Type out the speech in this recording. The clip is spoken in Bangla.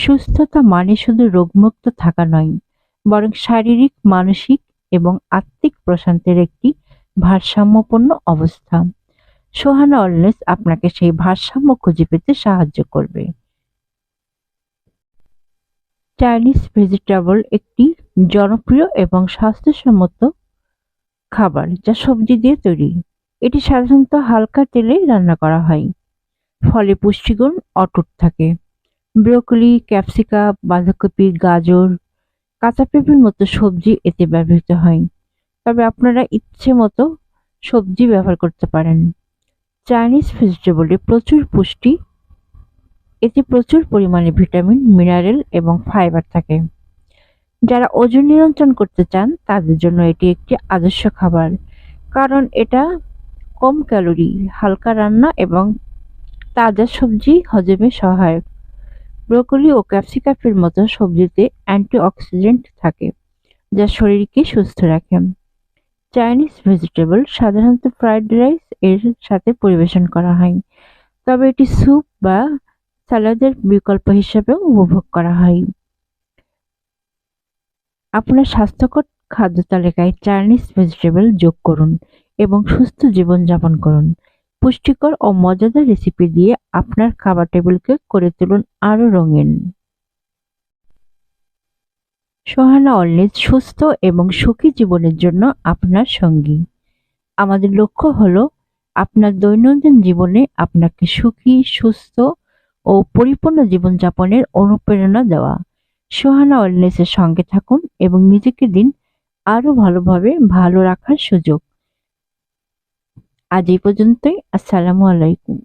সুস্থতা মানে শুধু রোগমুক্ত থাকা নয়, বরং শারীরিক, মানসিক এবং আত্মিক প্রশান্তির একটি ভারসাম্যপূর্ণ অবস্থা। সোহানা ওয়েলনেস আপনাকে সেই ভারসাম্য খুঁজে পেতে সাহায্য করবে। চাইনিজ ভেজিটেবল একটি জনপ্রিয় এবং স্বাস্থ্যসম্মত খাবার যা সবজি দিয়ে তৈরি। এটি সাধারণত হালকা তেলে রান্না করা হয়, ফলে পুষ্টিগুণ অটুট থাকে। ব্রোকলি, ক্যাপসিকাম, বাঁধাকপি, গাজর, কাঁচা পেঁপের মতো সবজি এতে ব্যবহৃত হয়। তবে আপনারা ইচ্ছে মতো সবজি ব্যবহার করতে পারেন। চাইনিজ ভেজিটেবলে প্রচুর পুষ্টি, এতে প্রচুর পরিমাণে ভিটামিন, মিনারেল এবং ফাইবার থাকে। যারা ওজন নিয়ন্ত্রণ করতে চান তাদের জন্য এটি একটি আদর্শ খাবার, কারণ এটা কম ক্যালোরি, হালকা রান্না এবং তাজা সবজি হজমে সহায়ক। ব্রোকলি ও ক্যাপসিকামের মতো সবজিতে অ্যান্টিঅক্সিডেন্ট থাকে, যা শরীরকে সুস্থ রাখে। চাইনিজ ভেজিটেবল সাধারণত ফ্রাইড রাইস এর সাথে পরিবেশন করা হয়, তবে এটি স্যুপ বা সালাদের বিকল্প হিসেবেও উপভোগ করা হয়। আপনার স্বাস্থ্যকর খাদ্য তালিকায় চাইনিজ ভেজিটেবল যোগ করুন এবং সুস্থ জীবনযাপন করুন। পুষ্টিকর ও মজাদার রেসিপি দিয়ে আপনার খাবার টেবিলকে করে তুলুন আরও রঙিন। সোহানা ওয়েলনেস সুস্থ এবং সুখী জীবনের জন্য আপনার সঙ্গী। আমাদের লক্ষ্য হলো আপনার দৈনন্দিন জীবনে আপনাকে সুখী, সুস্থ ও পরিপূর্ণ জীবনযাপনের অনুপ্রেরণা দেওয়া। সোহানা ওয়েলনেসের সঙ্গে থাকুন এবং নিজেকে দিন আরো ভালোভাবে ভালো রাখার সুযোগ। আজ এই পর্যন্তই। আসসালামু আলাইকুম।